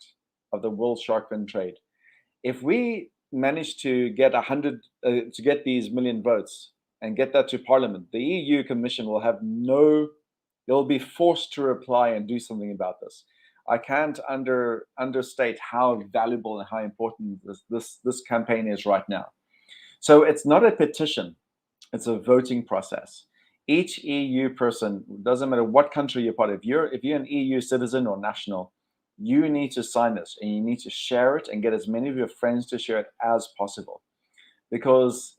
of the world shark fin trade. If we manage to get these million votes and get that to Parliament, the EU Commission will have they'll be forced to reply and do something about this. I can't understate how valuable and how important this campaign is right now. So it's not a petition, it's a voting process. Each EU person, doesn't matter what country you're part of, if you're an EU citizen or national, you need to sign this and you need to share it and get as many of your friends to share it as possible. Because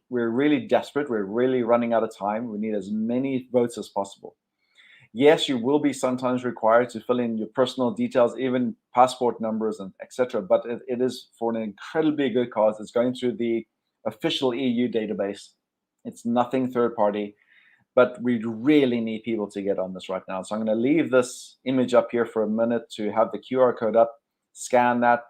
we're really desperate, we're really running out of time, we need as many votes as possible. Yes, you will be sometimes required to fill in your personal details, even passport numbers and etc. But it is for an incredibly good cause. It's going through the official EU database. It's nothing third party, but we really need people to get on this right now. So I'm going to leave this image up here for a minute to have the QR code up, scan that,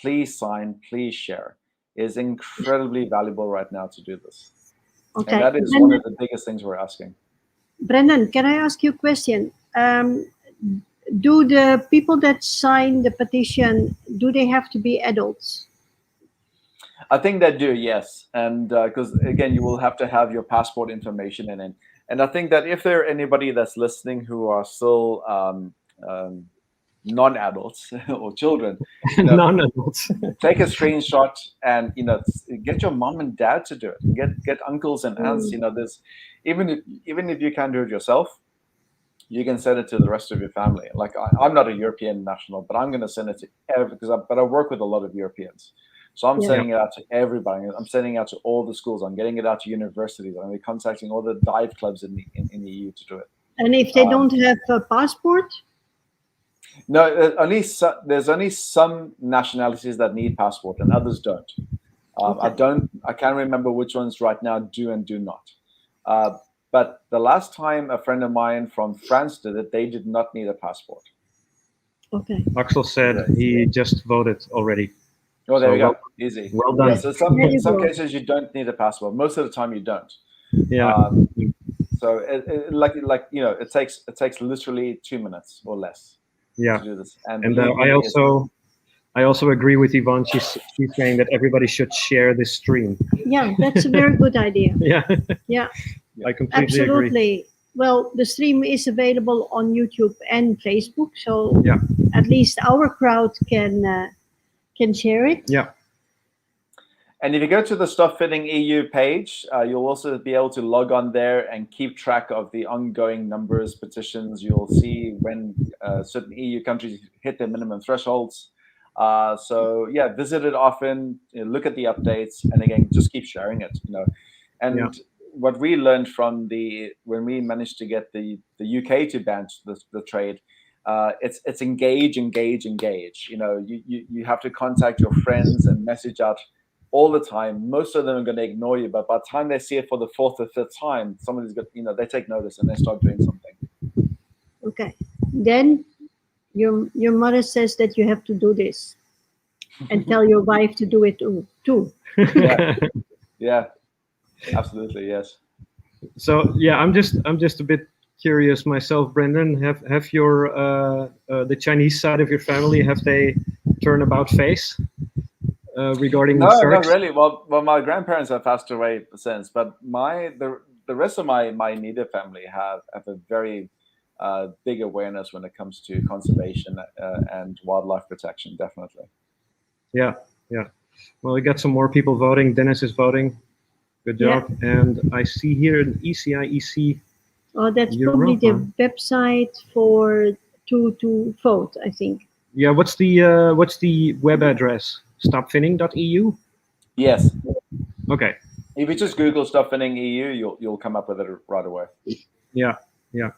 please sign, please share. It is incredibly valuable right now to do this. Okay. And that is one of the biggest things we're asking.
Brendon, can I ask you a question? Do the people that sign the petition, do they have to be adults?
I think they do, yes. And because, again, you will have to have your passport information in it. And I think that if there are anybody that's listening who are still non-adults or children,
non-adults,
take a screenshot and get your mom and dad to do it. Get uncles and aunts. There's even if you can't do it yourself, you can send it to the rest of your family. Like I'm not a European national, but I'm going to send it to but I work with a lot of Europeans. So I'm sending it out to everybody. I'm sending it out to all the schools. I'm getting it out to universities. I'm contacting all the dive clubs in the EU to do it.
And if they don't have a passport?
No, there's only some nationalities that need passport and others don't. I can't remember which ones right now do and do not. But the last time a friend of mine from France did it, they did not need a passport.
Okay.
Axel said he just voted already.
Oh, there we go. Easy.
Well done.
Yeah, so in some cases you don't need a passport. Most of the time you don't.
Yeah.
So it takes literally 2 minutes or less.
Yeah.
To do this.
And I also agree with Yvonne. She's saying that everybody should share this stream.
Yeah, that's a very good idea.
Yeah.
Yeah.
I completely
Absolutely.
agree.
Well, the stream is available on YouTube and Facebook, so at least our crowd can share it.
Yeah.
And if you go to the Stop Finning EU page, you'll also be able to log on there and keep track of the ongoing numbers, petitions. You'll see when certain EU countries hit their minimum thresholds. So yeah, visit it often, look at the updates, and again, just keep sharing it. And what we learned from when we managed to get the UK to ban the trade, it's engage. You have to contact your friends and message out all the time. Most of them are going to ignore you, but by the time they see it for the 4th or 5th time, somebody's got, they take notice and they start doing something.
Okay. Then your mother says that you have to do this and tell your wife to do it too.
Yeah, absolutely, yes.
So yeah, I'm just a bit curious myself, Brendon. Have your the Chinese side of your family, have they turned about face regarding
No, not
sharks?
really. Well, my grandparents have passed away since, but the rest of my immediate family have a very big awareness when it comes to conservation and wildlife protection. Definitely.
Yeah, yeah. Well, we got some more people voting. Dennis is voting. Good
Yeah.
job. And I see here an ECIEC.
Oh, that's probably the
Europa.
website for to vote, I think.
Yeah, what's the web address? Stopfinning.eu?
Yes.
Okay.
If you just Google Stop Finning EU, you'll come up with it right away.
Yeah, yeah.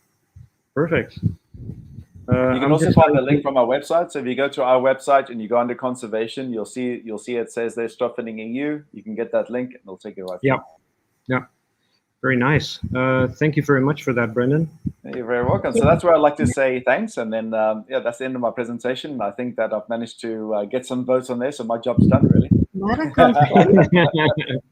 Perfect.
You can also find the link from our website. So if you go to our website and you go under conservation, you'll see it says there's Stop Finning EU. You can get that link and it'll take you right
Yeah,
there.
yeah. Very nice. Thank you very much for that, Brendon.
You're very welcome. So that's where I'd like to say thanks. And then, that's the end of my presentation. I think that I've managed to get some votes on there. So my job's done, really.
Mara can't vote.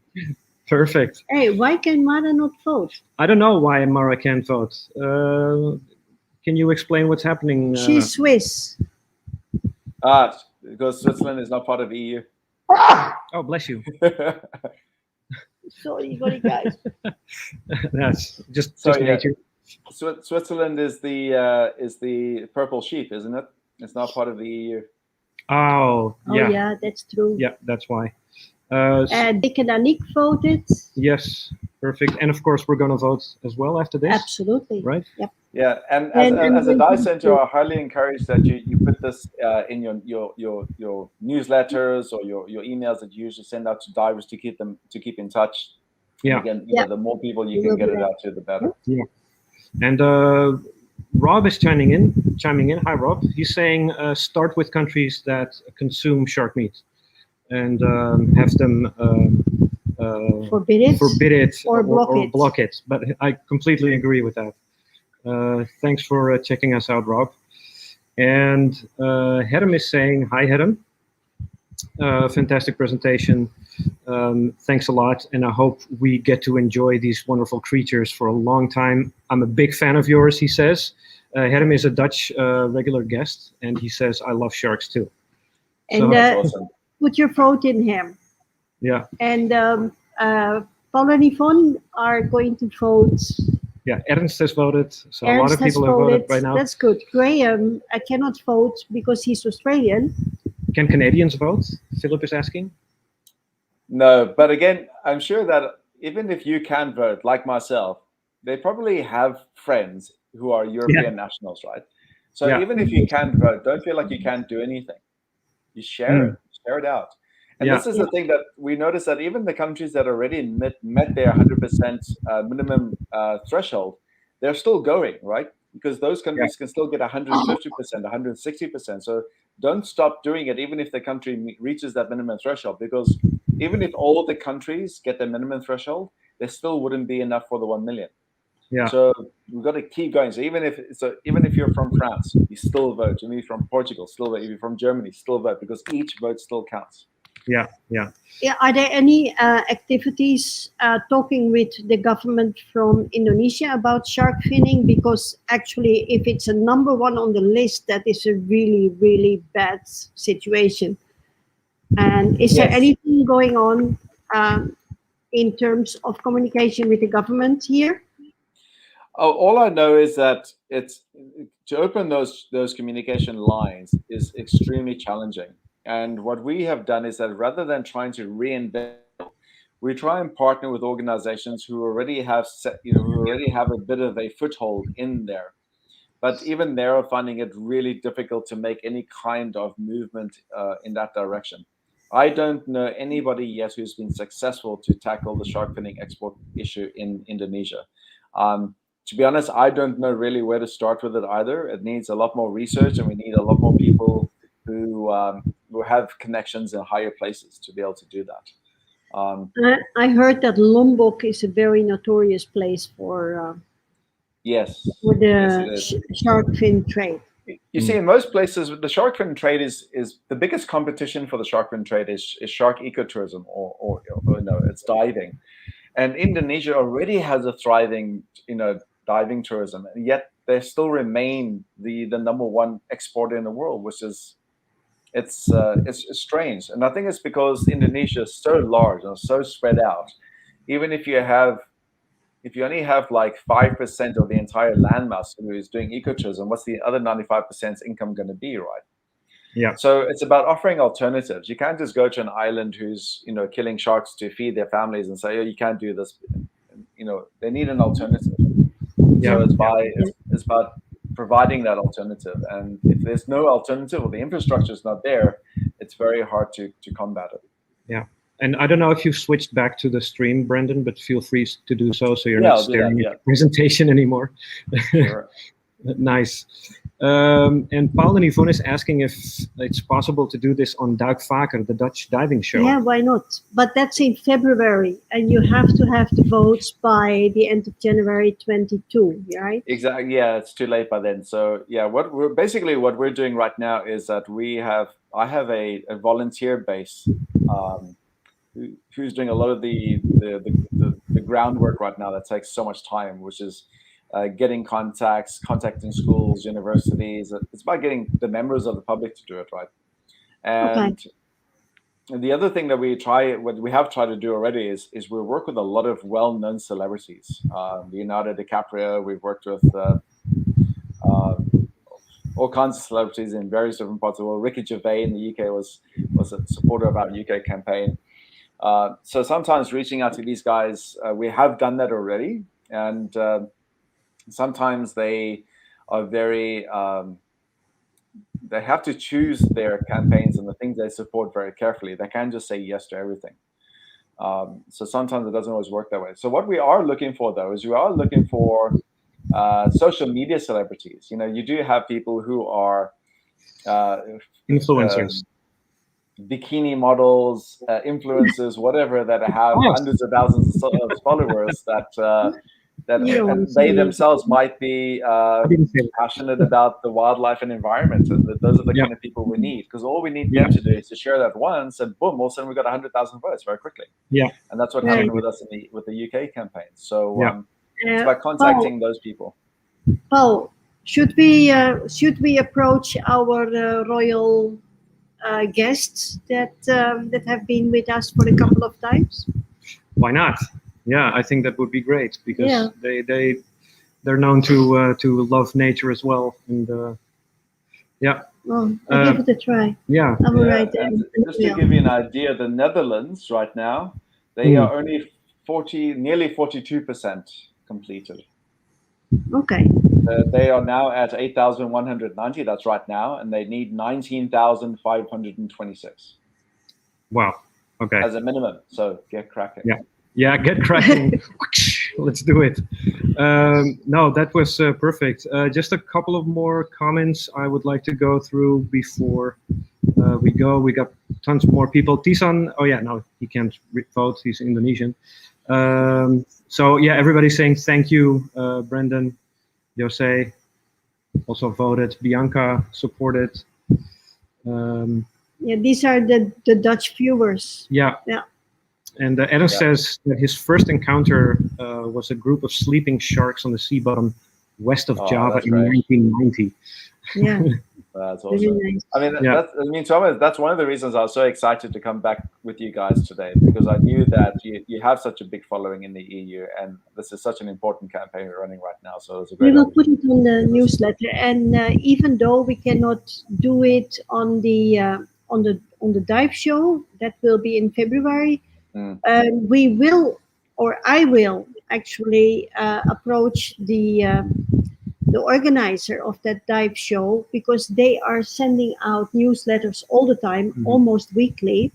Perfect.
Hey, why can Mara not vote?
I don't know why Mara can't vote. Can you explain what's happening?
She's Swiss.
Because Switzerland is not part of the EU.
Oh, bless you.
Sorry, guys.
That's just
Sorry,
nature.
Switzerland is the purple sheep, isn't it? It's not part of the EU.
Oh, yeah.
Oh, yeah, that's true.
Yeah, that's why.
Dick and Anik voted.
Yes, perfect. And of course, we're going to vote as well after this.
Absolutely.
Right?
Yep.
Yeah, and as a dive center, I highly encourage that you put this in your newsletters or your emails that you usually send out to divers to keep in touch.
Yeah.
And again, the more people you can get it out to, the better.
Yeah. And Rob is chiming in. Hi, Rob. He's saying start with countries that consume shark meat and have them forbid it or block it. But I completely agree with that. Thanks for checking us out, Rob. And Hedem is saying, hi, Hedem. Fantastic presentation. Thanks a lot. And I hope we get to enjoy these wonderful creatures for a long time. I'm a big fan of yours, he says. Hedem is a Dutch regular guest, and he says, I love sharks too.
And
awesome.
Put your vote in him.
Yeah.
And Paul and Yvonne are going to vote.
Yeah, Ernst has voted, so
Ernst
a lot of people have voted right now.
That's good. Graham, I cannot vote because he's Australian.
Can Canadians vote? Philip is asking.
No, but again, I'm sure that even if you can vote, like myself, they probably have friends who are European nationals, right? So even if you can't vote, don't feel like you can't do anything. You share it out. And this is the thing that we notice, that even the countries that already met their 100% minimum threshold, they're still going, right? Because those countries can still get 150%, 160%. So don't stop doing it, even if the country reaches that minimum threshold, because even if all the countries get the minimum threshold, there still wouldn't be enough for the 1 million.
Yeah.
So we've got to keep going. So even if you're from France, you still vote. Even if you're from Portugal, still vote. If you're from Germany, still vote, because each vote still counts.
Yeah.
Are there any activities talking with the government from Indonesia about shark finning? Because actually, if it's a number one on the list, that is a really, really bad situation. And is there anything going on in terms of communication with the government here?
Oh, all I know is that it's to open those communication lines is extremely challenging. And what we have done is that rather than trying to reinvent, we try and partner with organizations who already have a bit of a foothold in there. But even they are finding it really difficult to make any kind of movement in that direction. I don't know anybody yet who's been successful to tackle the shark finning export issue in Indonesia. To be honest, I don't know really where to start with it either. It needs a lot more research, and we need a lot more people who have connections in higher places to be able to do that.
I heard that Lombok is a very notorious place for the shark fin trade.
You see, in most places, the shark fin trade is the biggest competition for the shark fin trade is shark ecotourism, or no, it's diving. And Indonesia already has a thriving, diving tourism, and yet they still remain the number one exporter in the world, which is it's strange, and I think it's because Indonesia is so large and so spread out. Even if you only have like 5% of the entire landmass who is doing ecotourism, what's the other 95% income going to be, right?
Yeah.
So it's about offering alternatives. You can't just go to an island who's killing sharks to feed their families and say, oh, you can't do this. They need an alternative.
Yeah.
So it's about providing that alternative. And if there's no alternative or the infrastructure is not there, it's very hard to combat it.
Yeah. And I don't know if you've switched back to the stream, Brendon, but feel free to do so you're not staring at the presentation anymore.
Sure.
Nice. And Paul and Yvonne is asking if it's possible to do this on Duikvaker, the Dutch diving show.
Yeah, why not? But that's in February, and you have to have the votes by the end of January 22, right?
Exactly. Yeah, it's too late by then. So yeah, what we're doing right now is that I have a volunteer base who's doing a lot of the groundwork right now that takes so much time, which is getting contacting schools, universities. It's about getting the members of the public to do it, right? And the other thing that what we have tried to do already is we work with a lot of well-known celebrities. Leonardo DiCaprio, we've worked with all kinds of celebrities in various different parts of the world. Ricky Gervais in the UK was a supporter of our UK campaign. So sometimes reaching out to these guys, we have done that already, and sometimes they are very they have to choose their campaigns and the things they support very carefully. They can't just say yes to everything. So sometimes it doesn't always work that way. So what we are looking for, though, is we are looking for social media celebrities. You do have people who are
influencers,
bikini models, influencers, whatever, that have hundreds of thousands of followers that they themselves might be passionate about the wildlife and environment, and those are the kind of people we need, because all we need them to do is to share that once, and boom, all of a sudden we got 100,000 votes very quickly. And that's what happened with us with the UK campaign. So it's about contacting those people.
Paul, should we approach our royal guests that have been with us for a couple of times?
Why not? Yeah, I think that would be great, because they're known to love nature as well, and
Well, I'll give it a try.
Yeah.
I will write it.
And just to give you an idea, the Netherlands right now, they are only nearly 42% completed.
Okay.
They are now at 8,190. That's right now, and they need 19,526.
Wow. Okay.
As a minimum. So get cracking.
Yeah, get cracking. Let's do it. No, that was perfect. Just a couple of more comments I would like to go through before we go. We got tons more people. Tisan, oh yeah, no, he can't vote. He's Indonesian. So yeah, everybody's saying thank you. Brendon, Jose also voted. Bianca supported.
These are the Dutch viewers.
Yeah. And Adam says that his first encounter was a group of sleeping sharks on the sea bottom west of Java in 1990.
Yeah.
That's awesome. Nice. I mean, that's one of the reasons I was so excited to come back with you guys today, because I knew that you have such a big following in the EU, and this is such an important campaign we're running right now. So it's a great.
We will put it on the newsletter, and even though we cannot do it on the dive show, that will be in February. We will, or I will actually approach the organizer of that dive show, because they are sending out newsletters all the time, almost weekly,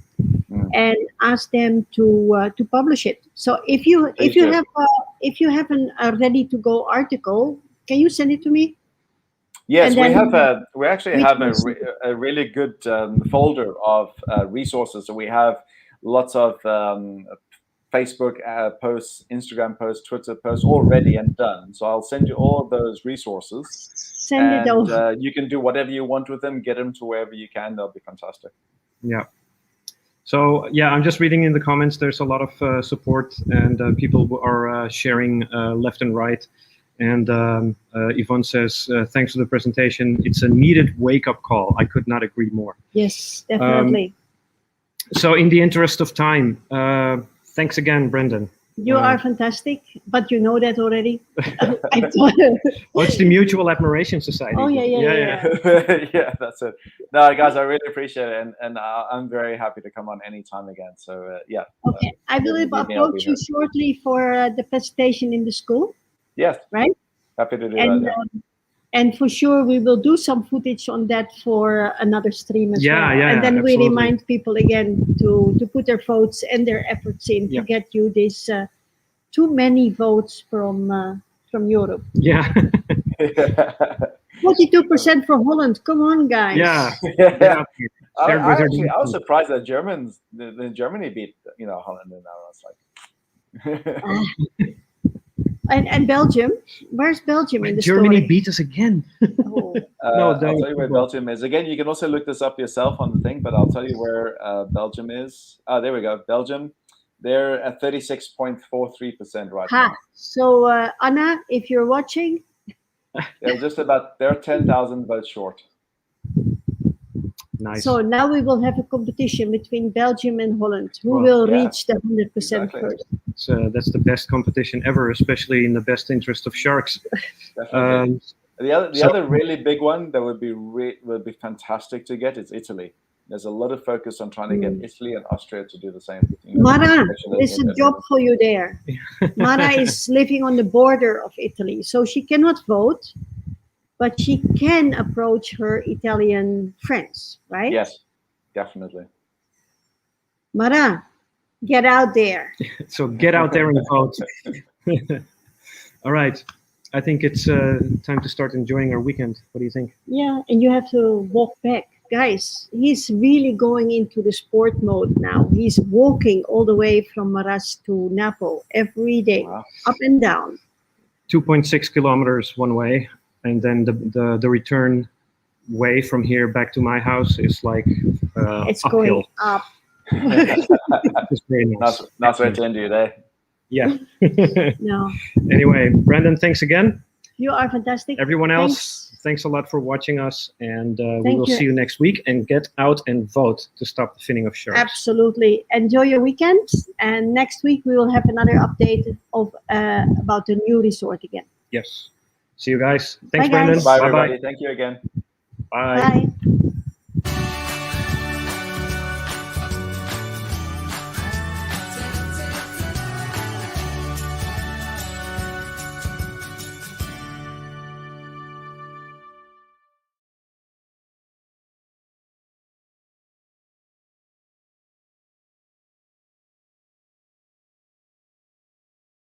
and ask them to publish it. So if you have a ready to go article, can you send it to me?
Yes, we actually have a really good folder of resources. So we have lots of Facebook posts, Instagram posts, Twitter posts already and done. So I'll send you all of those resources.
Send it over.
You can do whatever you want with them. Get them to wherever you can. They'll be fantastic.
Yeah. So yeah, I'm just reading in the comments. There's a lot of support, and people are sharing left and right. And Yvonne says, thanks for the presentation. It's a needed wake-up call. I could not agree more.
Yes, definitely.
So in the interest of time, thanks again, Brendon.
You are fantastic, but you know that already.
Oh, it's the Mutual Admiration Society.
Oh, yeah.
Yeah, that's it. No, guys, I really appreciate it, and I'm very happy to come on anytime again. So yeah.
Okay, I will approach you shortly for the presentation in the school.
Yes.
Right.
Happy to do
and,
that.
And for sure, we will do some footage on that for another stream as well.
Yeah,
and then
absolutely.
we remind people again to put their votes and their efforts in to get you this too many votes from Europe.
Yeah.
42% for Holland. Come on, guys.
Yeah.
I was surprised that Germany beat Holland, and I was like.
And Belgium. Where's Belgium in the
Germany
story?
beat us again.
No, I'll tell you where Belgium is. Again, you can also look this up yourself on the thing, but I'll tell you where Belgium is. Oh, there we go. Belgium. They're at 36.43% right now.
So Anna, if you're watching,
they're 10,000 votes short.
Nice.
So now we will have a competition between Belgium and Holland. Who will reach the 100% first?
So that's the best competition ever, especially in the best interest of sharks.
Definitely. The other really big one that would be fantastic to get is Italy. There's a lot of focus on trying to get Italy and Austria to do the same.
Mara, there's a job for you there. Mara is living on the border of Italy, so she cannot vote, but she can approach her Italian friends, right?
Yes, definitely.
Mara, get out there.
So get out there and vote. All right. I think it's time to start enjoying our weekend. What do you think?
Yeah, and you have to walk back. Guys, he's really going into the sport mode now. He's walking all the way from Maras to Napo every day, up and down.
2.6 kilometers one way, and then the return way from here back to my house is like
it's
uphill.
Going up.
It's very nice.
Nice way to end your day.
Yeah.
No.
Anyway, Brendon, thanks again.
You are fantastic.
Everyone else, thanks a lot for watching us, and we will
you.
see you next week. And get out and vote to stop the finning of sharks.
Absolutely. Enjoy your weekend, and next week we will have another update of about the new resort again.
Yes. See you guys. Thanks,
Bye,
Brendon.
guys.
Bye, everybody. Thank you again.
Bye.
Bye.